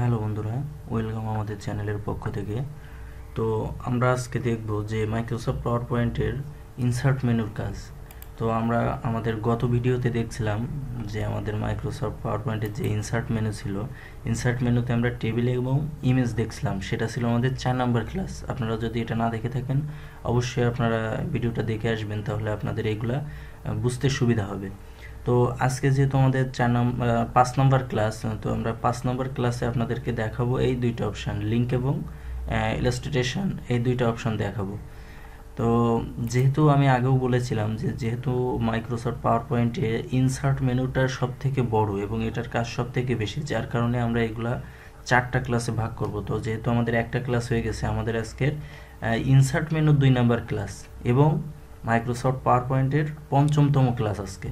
Hello বন্ধুরা, welcome আমাদের চ্যানেলের পক্ষ থেকে। তো আমরা আজকে দেখব যে মাইক্রোসফট পাওয়ার পয়েন্টের ইনসার্ট মেনুর কাজ। তো আমরা আমাদের গত ভিডিওতে দেখছিলাম যে আমাদের মাইক্রোসফট পাওয়ার পয়েন্টের যে ইনসার্ট মেনু ছিল, ইনসার্ট মেনুতে আমরা টেবিল এবং ইমেজ দেখছিলাম। সেটা ছিল আমাদের 4 নাম্বার ক্লাস। আপনারা যদি এটা না দেখে থাকেন অবশ্যই আপনারা ভিডিওটা দেখে আসবেন, তাহলে আপনাদের এইগুলা বুঝতে সুবিধা হবে। তো আজকে যেহেতু আমাদের 5 নম্বর ক্লাস, তো আমরা 5 নম্বর ক্লাসে আপনাদেরকে দেখাবো এই দুইটা অপশান, লিঙ্ক এবং ইলাস্ট্রেশন, এই দুইটা অপশান দেখাবো। তো যেহেতু আমি আগেও বলেছিলাম যে যেহেতু মাইক্রোসফট পাওয়ার পয়েন্টে ইনসার্ট মেনুটা সব থেকে বড় এবং এটার কাজ সব থেকে বেশি, যার কারণে আমরা এগুলা 4টা ক্লাসে ভাগ করব। তো যেহেতু আমাদের একটা ক্লাস হয়ে গেছে, আমাদের আজকের ইনসার্ট মেনুর 2 নাম্বার ক্লাস এবং মাইক্রোসফট পাওয়ার পয়েন্টের 5ম ক্লাস আজকে।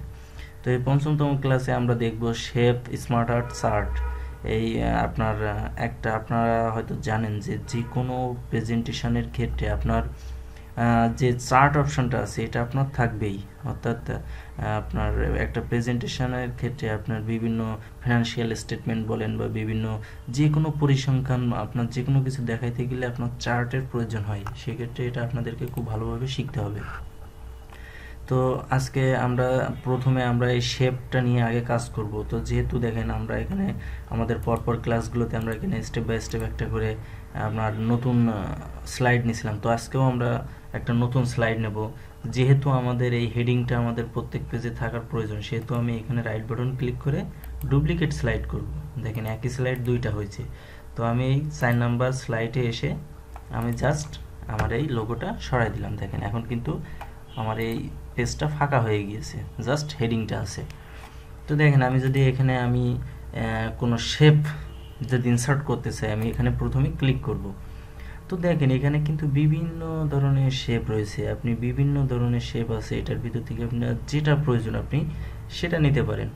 তো এই 5ম ক্লাসে আমরা দেখব শেপ, স্মার্ট আর্ট, চার্ট। এই আপনারা হয়তো জানেন যে যে কোনো প্রেজেন্টেশনের ক্ষেত্রে আপনার যে চার্ট অপশনটা আছে এটা আপনার থাকবেই। অর্থাৎ আপনার একটা প্রেজেন্টেশনের ক্ষেত্রে আপনার বিভিন্ন ফিনান্সিয়াল স্টেটমেন্ট বলেন বা বিভিন্ন যে কোনো পরিসংখ্যান, আপনার যে কোনো কিছু দেখাইতে গেলে আপনার চার্টের প্রয়োজন হয়। সেক্ষেত্রে এটা আপনাদেরকে খুব ভালোভাবে শিখতে হবে। তো আজকে প্রথমে আমরা এই শেপটা নিয়ে আগে কাজ করব। তো যেহেতু দেখেন আমরা এখানে আমাদের পরপর ক্লাসগুলোতে আমরা এখানে স্টেপ বাই স্টেপ একটা করে আপনার নতুন স্লাইড নিয়েছিলাম। তো আজকেও আমরা একটা নতুন স্লাইড নেব। যেহেতু আমাদের এই হেডিংটা আমাদের প্রত্যেক পেজে থাকার প্রয়োজন, সেহেতু আমি এখানে রাইট বাটন ক্লিক করে ডুপ্লিকেট স্লাইড করব। দেখেন একই স্লাইড দুইটা হয়েছে। তো আমি এই 4 নাম্বার স্লাইডে এসে আমি জাস্ট আমার এই লোগোটা সরাই দিলাম। দেখেন এখন কিন্তু আমার এই পেজটা ফাঁকা হয়ে গিয়েছে, জাস্ট হেডিংটা আছে। তো দেখেন আমি যদি এখানে কোনো শেপ যদি ইনসার্ট করতে চাই, আমি এখানে প্রথমে ক্লিক করব। তো দেখেন এখানে কিন্তু বিভিন্ন ধরনের শেপ রয়েছে, আপনি বিভিন্ন ধরনের শেপ আছে, এটার ভিতর থেকে আপনার যেটা প্রয়োজন আপনি সেটা নিতে পারেন।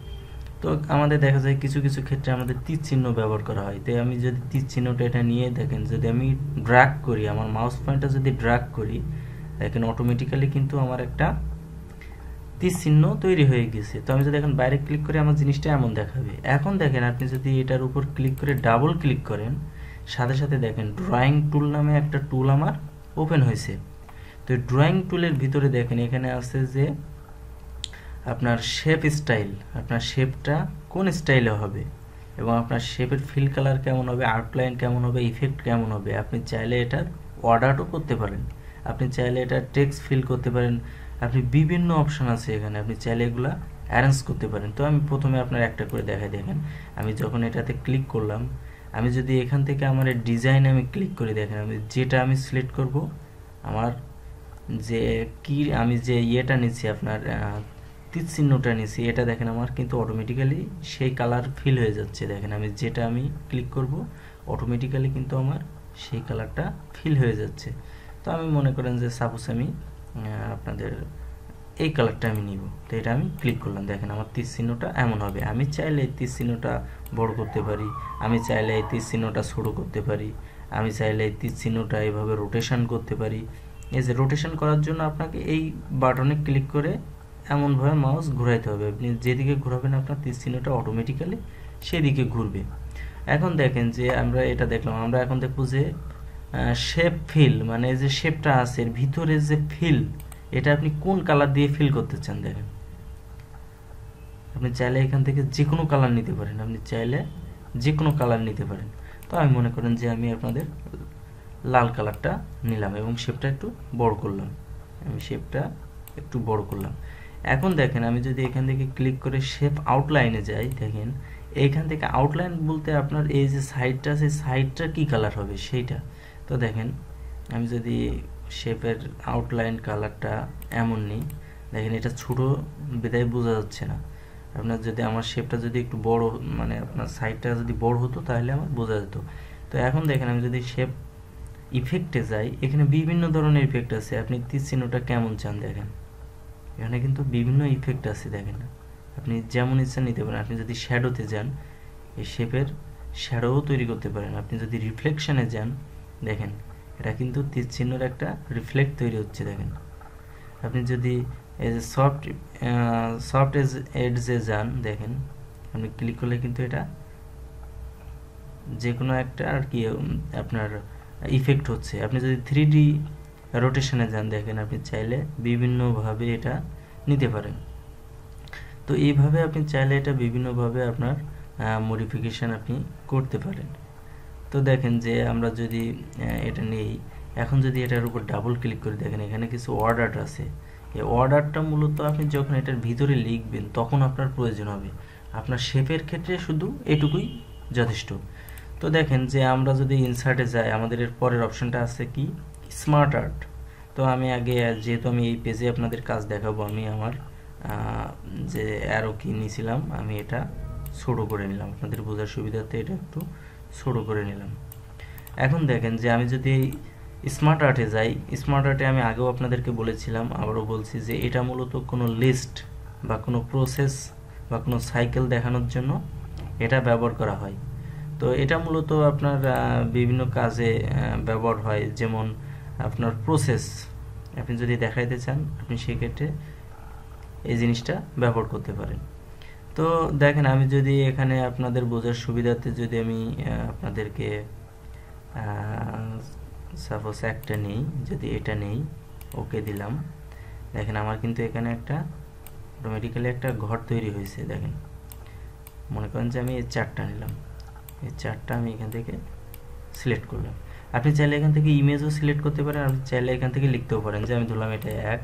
তো আমাদের দেখা যায় কিছু কিছু ক্ষেত্রে আমাদের তীর চিহ্ন ব্যবহার করা হয়। তাই আমি যদি তীর চিহ্নটা এটা নিয়ে দেখেন, যদি আমি ড্র্যাগ করি, আমার মাউস পয়েন্টটা যদি ড্র্যাগ করি, দেখেন অটোমেটিক্যালি কিন্তু আমার একটা তীর চিহ্ন তৈরি হয়ে গেছে। তো আমি যদি এখন বাইরে ক্লিক করি আমার জিনিসটা এমন দেখাবে। এখন দেখেন আপনি যদি এটার উপর ক্লিক করে ডাবল ক্লিক করেন, সাথে সাথে দেখেন ড্রয়িং টুল নামে একটা টুল আমার ওপেন হয়েছে। তো ড্রয়িং টুলের ভিতরে দেখেন এখানে আছে যে আপনার শেপ স্টাইল, আপনার শেপটা কোন স্টাইলে হবে এবং আপনার শেপের ফিল কালার কেমন হবে, আউটলাইন কেমন হবে, ইফেক্ট কেমন হবে। আপনি চাইলে এটা অর্ডারও করতে পারেন, আপনি চাইলে এটা টেক্সট ফিল করতে পারেন, আপনি বিভিন্ন অপশন আছে এখানে, আপনি চাইলে এগুলা অ্যারেঞ্জ করতে পারেন। তো আমি প্রথমে আপনার একটা করে দেখাই। দেখেন আমি যখন এটাতে ক্লিক করলাম, আমি যদি এখান থেকে আমার ডিজাইন আমি ক্লিক করে দেখেন, যেটা আমি সিলেক্ট করব, আমার আমি যে ইয়েটা নিচ্ছি আপনার তীর চিহ্নটা নিচ্ছি, এটা দেখেন আমার কিন্তু অটোমেটিক্যালি সেই কালার ফিল হয়ে যাচ্ছে। দেখেন আমি যেটা আমি ক্লিক করব অটোমেটিক্যালি কিন্তু আমার সেই কালারটা ফিল হয়ে যাচ্ছে। তো আমি মনে করেন যে সাপোজ আমি আপনাদের এই কালারটা আমি নিব। তো এটা আমি ক্লিক করলাম, দেখেন আমার তীর চিহ্নটা এমন হবে। আমি চাইলে এই তীর চিহ্নটা বড় করতে পারি, আমি চাইলে এই তীর চিহ্নটা ছোট করতে পারি, আমি চাইলে এই তীর চিহ্নটা এইভাবে রোটেশন করতে পারি। এই যে রোটেশন করার জন্য আপনাকে এই বাটনে ক্লিক করে এমনভাবে মাউস ঘোরাইতে হবে। আপনি যেদিকে ঘোরাবেন আপনার তীর চিহ্নটা অটোমেটিক্যালি সেদিকে ঘুরবে। এখন দেখেন যে আমরা এটা দেখলাম, আমরা এখন দেখবো যে শেপ ফিল, মানে যে শেপটা আছে এর ভিতরে যে ফিল, এটা আপনি কোন কালার দিয়ে ফিল করতে চান। দেখেন আপনি চাইলে এখান থেকে যে কোনো কালার নিতে পারেন, আপনি চাইলে যে কোনো কালার নিতে পারেন। তো আমি মনে করেন যে আমি আপনাদের লাল কালারটা নিলাম এবং শেপটা একটু বড় করলাম, আমি শেপটা একটু বড় করলাম। এখন দেখেন আমি যদি এখান থেকে ক্লিক করে শেপ আউটলাইনে যাই, দেখেন এইখান থেকে আউটলাইন বলতে আপনার এই যে সাইডটা আছে, সাইডটা কি কালার হবে সেইটা। তো দেখেন আমি যদি শেপের আউটলাইন কালারটা এমন নিই, দেখেন এটা ছোট বিদায় বোঝা যাচ্ছে না। আপনার যদি আমার শেপটা যদি একটু বড়, মানে আপনার সাইডটা যদি বড় হতো তাহলে আমার বোঝা যেত। তো এখন দেখেন আমি যদি শেপ ইফেক্টে যাই, এখানে বিভিন্ন ধরনের ইফেক্ট আছে, আপনি তীর চিহ্নটা কেমন চান। দেখেন এখানে কিন্তু বিভিন্ন ইফেক্ট আছে, দেখেন আপনি যেমন ইচ্ছা নিতে পারেন। আপনি যদি শ্যাডোতে যান, এই শেপের শ্যাডোও তৈরি করতে পারেন। আপনি যদি রিফ্লেকশনে যান, দেখেন এটা কিন্তু তীর চিহ্নের একটা রিফ্লেক্ট তৈরি হচ্ছে। দেখেন আপনি যদি এই যে সফট এডজে যান, দেখেন আপনি ক্লিক করলে কিন্তু এটা যে কোনো একটা আর কি আপনার ইফেক্ট হচ্ছে। আপনি যদি 3D রোটেশনে যান, দেখেন আপনি চাইলে বিভিন্নভাবে এটা নিতে পারেন। তো এইভাবে আপনি চাইলে এটা বিভিন্নভাবে আপনার মডিফিকেশান আপনি করতে পারেন। তো দেখেন যে আমরা যদি এটা নেই, এখন যদি এটার উপর ডাবল ক্লিক করে দেখেন এখানে কিছু অর্ডার আছে। এই অর্ডারটা মূলত আপনি যখন এটার ভিতরে লিখবেন তখন আপনার প্রয়োজন হবে। আপনার শেপের ক্ষেত্রে শুধু এটুকুই যথেষ্ট। তো দেখেন যে আমরা যদি ইনসার্টে যাই, আমাদের এর পরের অপশনটা আছে কি, স্মার্ট আর্ট। তো আমি আগে, যেহেতু আমি এই পেজে আপনাদের কাজ দেখাবো, আমি আমার যে অ্যারো কি নিয়েছিলাম আমি এটা ছোট করে নিলাম, আপনাদের বোঝার সুবিধার্থে এটা একটু ছোট করে নিলাম। এখন দেখেন যে আমি যদি স্মার্ট আর্টে যাই, স্মার্ট আর্টে আমি আগেও আপনাদেরকে বলেছিলাম, আবারও বলছি যে এটা মূলত কোনো লিস্ট বা কোনো প্রসেস বা কোনো সাইকেল দেখানোর জন্য এটা ব্যবহার করা হয়। তো এটা মূলত আপনার বিভিন্ন কাজে ব্যবহার হয়, যেমন আপনার প্রসেস আপনি যদি দেখাইতে চান আপনি সেক্ষেত্রে এই জিনিসটা ব্যবহার করতে পারেন। তো দেখেন আমি যদি এখানে আপনাদের বোঝার সুবিধার্থে যদি আমি আপনাদেরকে সাপোজ একটা নেই, যদি এটা নেই, ওকে দিলাম, দেখেন আমার কিন্তু এখানে একটা অটোমেটিক্যালি একটা ঘর তৈরি হয়েছে। দেখেন মনে করেন যে আমি এই চারটা নিলাম, এই চারটা আমি এখান থেকে সিলেক্ট করলাম। আপনি চাইলে এখান থেকে ইমেজও সিলেক্ট করতে পারেন, আপনি চাইলে এখান থেকে লিখতেও পারেন যে আমি ধরলাম এটা 1,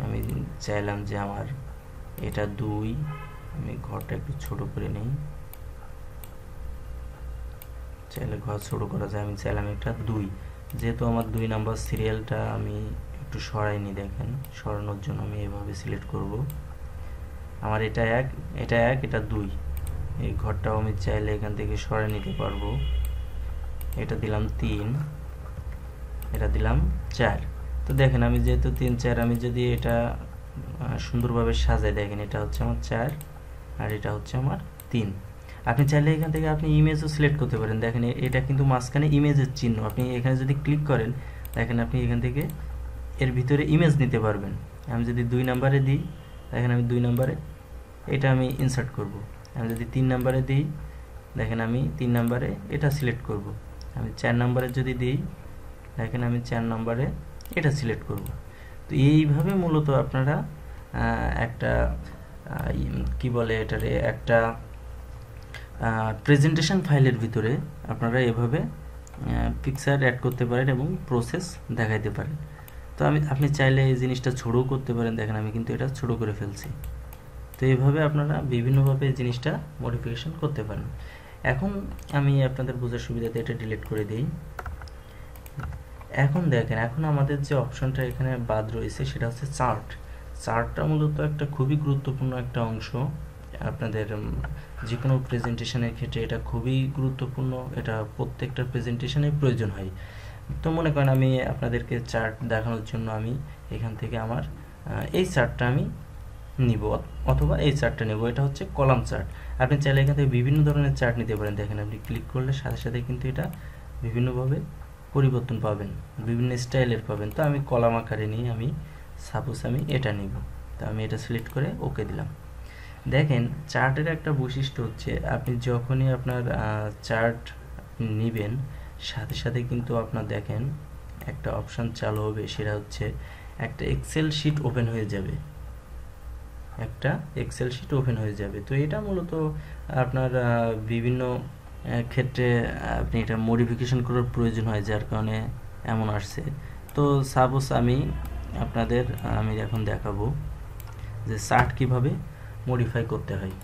আমি চাইলাম যে আমার এটা 2, আমি ঘরটা একটু ছোট করে নিই, চাইলে ঘর ছোট করা যায়, আমি চাইলাম এটা 2, যেহেতু আমার 2 নাম্বার সিরিয়ালটা আমি একটু সরাইনি, দেখেন সরানোর জন্য আমি এভাবে সিলেক্ট করব। আমার এটা 1, এটা 1, এটা 2, এই ঘরটাও আমি চাইলে এখান থেকে সরাই নিতে পারবো। এটা দিলাম 3, এটা দিলাম 4। তো দেখেন আমি যেহেতু 3, 4, আমি যদি এটা সুন্দরভাবে সাজাই, দেখেন এটা হচ্ছে আমার 4 আর এটা হচ্ছে আমার 3। আপনি চাইলে এখান থেকে আপনি ইমেজও সিলেক্ট করতে পারেন। দেখেন এটা কিন্তু মাঝখানে ইমেজের চিহ্ন, আপনি এখানে যদি ক্লিক করেন দেখেন আপনি এখান থেকে এর ভিতরে ইমেজ নিতে পারবেন। আমি যদি 2 নাম্বারে দিই, দেখেন আমি 2 নাম্বারে এটা আমি ইনসার্ট করব। আমি যদি 3 নাম্বারে দিই, দেখেন আমি 3 নাম্বারে এটা সিলেক্ট করব। আমি 4 নাম্বারে যদি দিই, দেখেন আমি 4 নাম্বারে এটা সিলেক্ট করব। তো এইভাবে মূলত আপনারা একটা কি বলে এটারে, একটা প্রেজেন্টেশন ফাইলের ভিতরে আপনারা এভাবে পিকচার অ্যাড করতে পারেন এবং প্রসেস দেখাইতে পারেন। তো আপনি চাইলে এই জিনিসটা ছোটও করতে পারেন, দেখেন আমি কিন্তু এটা ছোট করে ফেলছি। তো এইভাবে আপনারা বিভিন্নভাবে জিনিসটা মডিফিকেশন করতে পারেন। এখন আমি আপনাদের বোঝার সুবিধাতে এটা ডিলিট করে দিই। এখন দেখেন এখন আমাদের যে অপশনটা এখানে বাদ রয়েছে সেটা হচ্ছে চার্ট। চার্টটা মূলত একটা খুবই গুরুত্বপূর্ণ একটা অংশ আপনাদের যে কোনো প্রেজেন্টেশনের ক্ষেত্রে, এটা খুবই গুরুত্বপূর্ণ, এটা প্রত্যেকটা প্রেজেন্টেশনে প্রয়োজন হয়। তো মনে করেন আমি আপনাদেরকে চার্ট দেখানোর জন্য আমি এখান থেকে আমার এই চার্টটা আমি নিব, অথবা এই চার্টটা নেব, এটা হচ্ছে কলাম চার্ট। আপনি চাইলে এখান থেকে বিভিন্ন ধরনের চার্ট নিতে পারেন। দেখেন আপনি ক্লিক করলে সাথে সাথে কিন্তু এটা বিভিন্নভাবে পরিবর্তন পাবেন, বিভিন্ন স্টাইলের পাবেন। তো আমি কলাম আকারে নিই, আমি সাপোজ আমি এটা নিব, তো আমি এটা সিলেক্ট করে ওকে দিলাম। দেখেন চার্টের একটা বৈশিষ্ট্য হচ্ছে আপনি যখনই আপনার চার্ট নেবেন সাথে সাথে কিন্তু আপনার দেখেন একটা অপশান চালু হবে, সেটা হচ্ছে একটা এক্সেল শিট ওপেন হয়ে যাবে, একটা এক্সেল শিট ওপেন হয়ে যাবে। তো এটা মূলত আপনার বিভিন্ন ক্ষেত্রে আপনি এটা মডিফিকেশন করার প্রয়োজন হয়, যার কারণে এমন আসছে। তো সাপোজ আমি এখন দেখাবো যে চার্ট কিভাবে মডিফাই করতে হয়।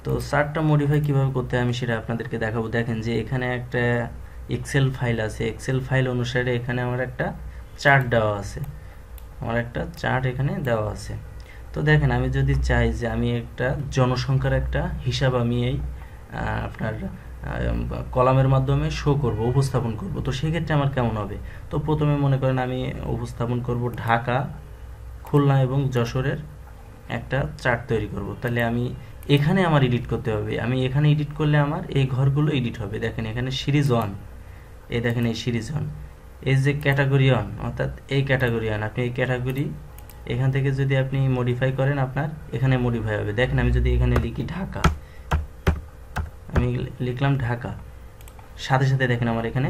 তো চার্টটা মডিফাই কিভাবে করতে হয় আমি সেটা আপনাদেরকে দেখাবো। দেখেন যে এখানে একটা এক্সেল ফাইল আছে, এক্সেল ফাইল অনুসারে এখানে আমার একটা চার্ট দেওয়া আছে, আমার একটা চার্ট এখানে দেওয়া আছে। তো দেখেন আমি যদি চাই যে আমি একটা জনসংখ্যার একটা হিসাব আমি এই আপনার কলামের মাধ্যমে শো করব, উপস্থাপন করব, তো সেক্ষেত্রে আমার কেমন হবে। তো প্রথমে মনে করেন আমি উপস্থাপন করব ঢাকা, খুলনা এবং যশোরের একটা চার্ট তৈরি করব। তাহলে আমি এখানে আমার এডিট করতে হবে, আমি এখানে এডিট করলে আমার এই ঘরগুলো এডিট হবে। দেখেন এখানে সিরিজ 1, এই দেখেন এই সিরিজ 1, এই যে ক্যাটাগরি 1 অর্থাৎ এই ক্যাটাগরি 1, আপনি এই ক্যাটাগরি এখান থেকে যদি আপনি মডিফাই করেন আপনার এখানে মডিফাই হবে। দেখেন আমি যদি এখানে লিখি ঢাকা, আমি লিখলাম ঢাকা, সাথে সাথে দেখেন আমার এখানে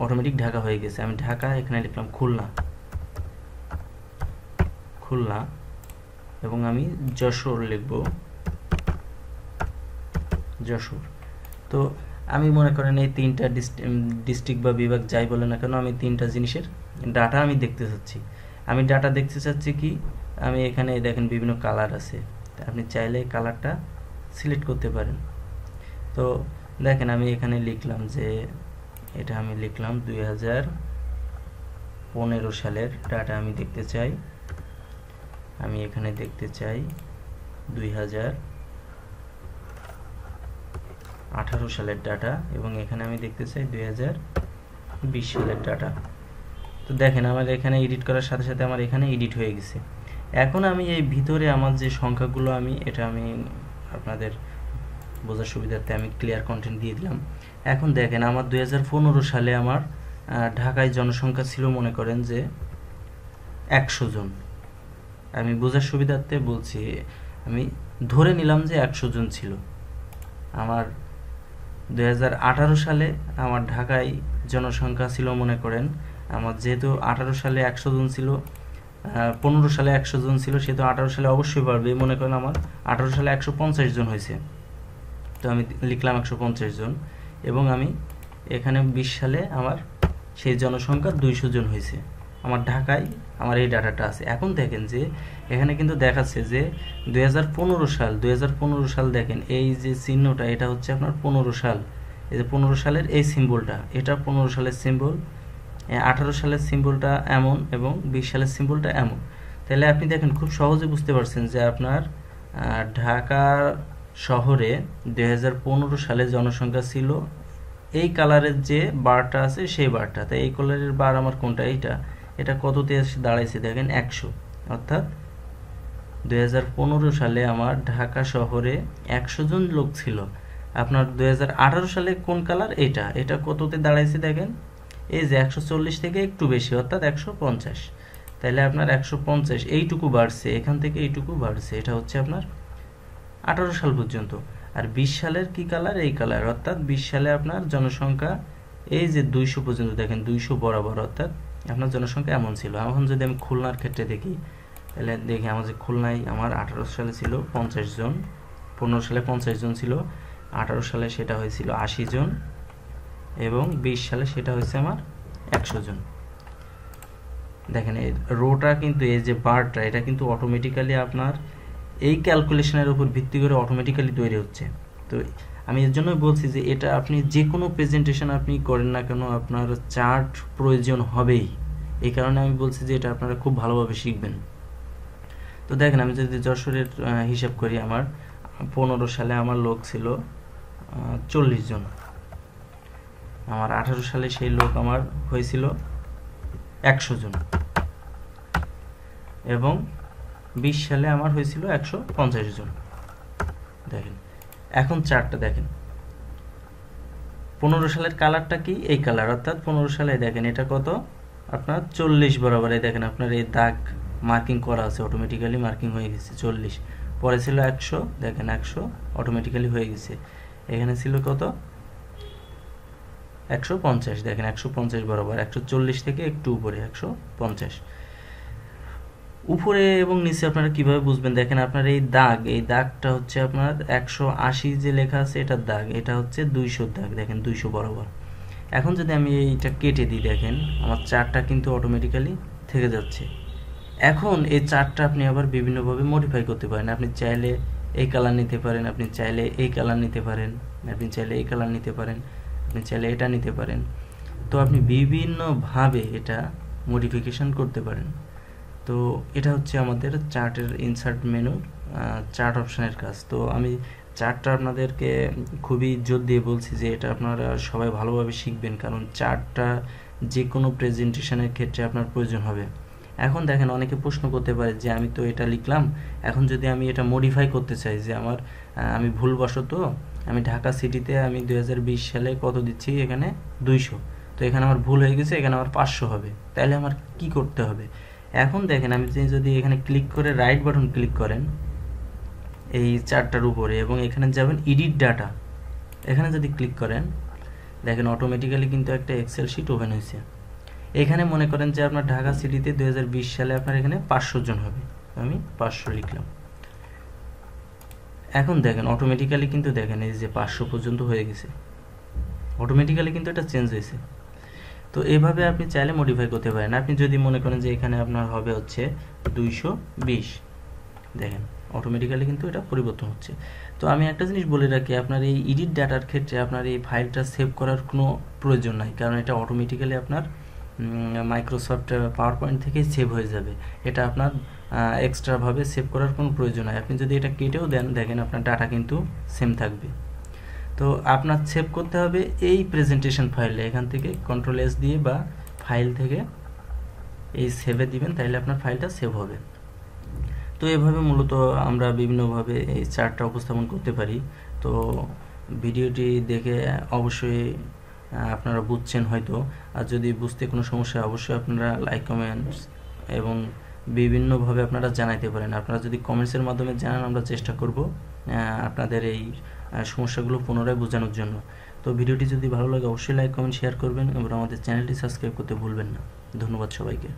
অটোমেটিক ঢাকা হয়ে গেছে। আমি ঢাকা এখানে লিখলাম খুলনা, খুলনা, এবং আমি যশোর লিখব, যশোর। তো আমি মনে করেন এই তিনটা ডিস্ট্রিক্ট বা বিভাগ যাই বলে না কেন, আমি তিনটা জিনিসের ডাটা আমি দেখতে চাচ্ছি। আমি ডাটা দেখতে চাচ্ছি কি, আমি এখানে দেখেন বিভিন্ন কালার আছে, আপনি চাইলে কালারটা সিলেক্ট করতে পারেন। তো দেখেন আমি এখানে লিখলাম যে এটা আমি লিখলাম 2015 সালের ডাটা আমি দেখতে চাই। আমি এখানে দেখতে চাই 2018 সালের ডাটা, এবং এখানে আমি দেখতে চাই 2020 সালের ডাটা। তো দেখেন আমার এখানে এডিট করার সাথে সাথে আমার এখানে এডিট হয়ে গেছে। এখন আমি এই ভিতরে আমার যে সংখ্যাগুলো আমি আপনাদের বোঝার সুবিধার্থে আমি ক্লিয়ার কন্টেন্ট দিয়ে দিলাম। এখন দেখেন আমার 2015 সালে আমার ঢাকায় জনসংখ্যা ছিল মনে করেন যে 100 জন। আমি বোঝার সুবিধার্থে বলছি, আমি ধরে নিলাম যে 100 জন ছিল। আমার 2018 সালে আমার ঢাকায় জনসংখ্যা ছিল মনে করেন, আমার যেহেতু 18 সালে 100 জন ছিল, 15 সালে 100 জন ছিল, সেহেতু 18 সালে অবশ্যই বাড়বে। মনে করেন আমার 18 সালে 150 জন হয়েছে, তো আমি লিখলাম 150 জন, এবং আমি এখানে 20 সালে আমার সেই জনসংখ্যা 200 জন হয়েছে। আমার ঢাকায় আমার এই ডাটাটা আছে। এখন দেখেন যে এখানে কিন্তু দেখাচ্ছে যে 2015 সাল দেখেন এই যে চিহ্নটা, এটা হচ্ছে আপনার 15 সাল। এই যে 15 সালের এই সিম্বলটা, এটা 15 সালের সিম্বল, 18 সালের সিম্বলটা এমন, এবং 20 সালের সিম্বলটা এমন। তাহলে আপনি দেখেন খুব সহজে বুঝতে পারছেন যে আপনার ঢাকা শহরে 2015 সালে জনসংখ্যা ছিল এই কালারের যে বারটা আছে সেই বারটা। তাই এই কালারের বার আমার কোনটা, এটা কততে দাঁড়াইছে দেখেন 100। অর্থাৎ 2015 সালে আমার ঢাকা শহরে 100 জন লোক ছিল। আপনার 2018 সালে কোন কালার, এটা কততে দাঁড়াইছে দেখেন, এই যে 140 থেকে একটু বেশি, অর্থাৎ 150। তাহলে আপনার 150 এইটুকু বাড়ছে, এখান থেকে এইটুকু বাড়ছে, এটা হচ্ছে আপনার 18 সাল পর্যন্ত। আর 20 সালের কি কালার, এই কালার, অর্থাৎ 20 সালে আপনার জনসংখ্যা এই যে 200 পর্যন্ত দেখেন, 200 বরাবর, অর্থাৎ আপনার জনসংখ্যা এমন ছিল। এখন যদি আমি খুলনার ক্ষেত্রে দেখি, তাহলে দেখি আমার যে খুলনায় আমার 18 সালে ছিল 50 জন, 15 সালে 50 জন ছিল, 18 সালে সেটা হয়েছিল 80 জন, এবং 20 সালে সেটা হয়েছে আমার 100 জন। দেখেন এই রোটা কিন্তু, এই যে বারটা, এটা কিন্তু অটোমেটিক্যালি আপনার এই ক্যালকুলেশনের উপর ভিত্তি করে অটোমেটিক্যালি তৈরি হচ্ছে। তো আমি এর জন্যই বলছি যে এটা আপনি যে কোনো প্রেজেন্টেশন আপনি করেন না কেন, আপনার চার্ট প্রয়োজন হবেই। এই কারণে আমি বলছি যে এটা আপনারা খুব ভালোভাবে শিখবেন। তো দেখেন আমি যদি যশোরের হিসাব করি, আমার 15 সালে আমার লোক ছিল 40 জন, আমার 18 সালে সেই লোক আমার হয়েছিল 100 জন, এবং 20 সালে আমার হয়েছিল 150 জন। দেখেন এখন চার্টটা দেখেন, 15 সালের কালারটা কি, এই কালার, অর্থাৎ 15 সালে দেখেন এটা কত, আপনার 40 বরাবর। এই দেখেন আপনার এই দাগ মার্কিং করা আছে, অটোমেটিক্যালি মার্কিং হয়ে গেছে 40। পরে ছিল 100, দেখেন 100 অটোমেটিক্যালি হয়ে গেছে। এখানে ছিল কত, 150, দেখেন 150 বরাবর, 140 থেকে একটু উপরে 150। উপরে এবং নিচে আপনারা কিভাবে বুঝবেন, দেখেন আপনার এই দাগটা হচ্ছে আপনার 180 যে লেখা আছে এটার দাগ, এটা হচ্ছে 200 দাগ, দেখেন 200 বরাবর। এখন যদি আমি এইটা কেটে দিই, দেখেন আমার চার্টটা কিন্তু অটোমেটিক্যালি থেকে যাচ্ছে। এখন এই চার্টটা আপনি আবার বিভিন্নভাবে মডিফাই করতে পারেন। আপনি চাইলে এই কালার নিতে পারেন, আপনি চাইলে এই কালার নিতে পারেন, আপনি চাইলে এই কালার নিতে পারেন, আপনি চাইলে এটা নিতে পারেন। তো আপনি বিভিন্নভাবে এটা মডিফিকেশন করতে পারেন। তো এটা হচ্ছে আমাদের চার্টের ইনসার্ট মেনুর চার্ট অপশানের কাজ। তো আমি চার্টটা আপনাদেরকে খুবই জোর দিয়ে বলছি যে এটা আপনারা সবাই ভালোভাবে শিখবেন, কারণ চার্টটা যে কোনো প্রেজেন্টেশনের ক্ষেত্রে আপনার প্রয়োজন হবে। এখন দেখেন অনেকে প্রশ্ন করতে পারে যে আমি তো এটা লিখলাম, এখন যদি আমি এটা মডিফাই করতে চাই, যে আমি ভুলবশত আমি ঢাকা সিটিতে আমি 2020 সালে কত দিচ্ছি, এখানে 200, তো এখানে আমার ভুল হয়ে গেছে, এখানে আমার 500 হবে, তাহলে আমার কি করতে হবে? এখন দেখেন আমি যদি এখানে ক্লিক করে রাইট বাটন ক্লিক করেন এই চার্টটার উপরে, এবং এখানে যাবেন এডিট ডাটা, এখানে যদি ক্লিক করেন দেখেন অটোমেটিক্যালি কিন্তু একটা এক্সেল শিট ওপেন হয়েছে। এখানে মনে করেন যে আপনার ঢাকা সিটিতে 2020 সালে আপনার এখানে 500 জন হবে, আমি 500 লিখলাম। এখন দেখেন অটোমেটিক্যালি কিন্তু দেখেন এই যে 500 পর্যন্ত হয়ে গেছে, অটোমেটিক্যালি কিন্তু এটা চেঞ্জ হয়েছে। তো এভাবে আপনি চাইলে মডিফাই করতে পারেন। আপনি যদি মনে করেন যে এখানে আপনার হবে হচ্ছে 220, দেখেন অটোমেটিক্যালি কিন্তু এটা পরিবর্তন হচ্ছে। তো আমি একটা জিনিস বলে রাখি, আপনার এই এডিট ডাটার ক্ষেত্রে আপনার এই ফাইলটা সেভ করার কোনো প্রয়োজন নাই, কারণ এটা অটোমেটিক্যালি আপনার মাইক্রোসফট পাওয়ার পয়েন্ট থেকেই সেভ হয়ে যাবে। এটা আপনার এক্সট্রাভাবে সেভ করার কোনো প্রয়োজন নাই। আপনি যদি এটা কেটেও দেন দেখেন আপনার ডাটা কিন্তু সেম থাকবে। তো আপনার সেভ করতে হবে এই প্রেজেন্টেশন ফাইলে, এখান থেকে কন্ট্রোল-S দিয়ে বা ফাইল থেকে এই সেভে দিবেন, তাইলে আপনার ফাইলটা সেভ হবে। তো এভাবে মূলত আমরা বিভিন্নভাবে এই চার্টটা উপস্থাপন করতে পারি। তো ভিডিওটি দেখে অবশ্যই আপনারা বুঝছেন হয়তো, আর যদি বুঝতে কোনো সমস্যা অবশ্যই আপনারা লাইক কমেন্টস এবং বিভিন্নভাবে আপনারা জানাইতে পারেন। আপনারা যদি কমেন্টসের মাধ্যমে জানান আমরা চেষ্টা করব আপনাদের এই সমস্যাগুলো পুনরায় বোঝানোর জন্য। তো ভিডিওটি যদি ভালো লাগে অবশ্যই লাইক কমেন্ট শেয়ার করবেন এবং আমাদের চ্যানেলটি সাবস্ক্রাইব করতে ভুলবেন না। ধন্যবাদ সবাইকে।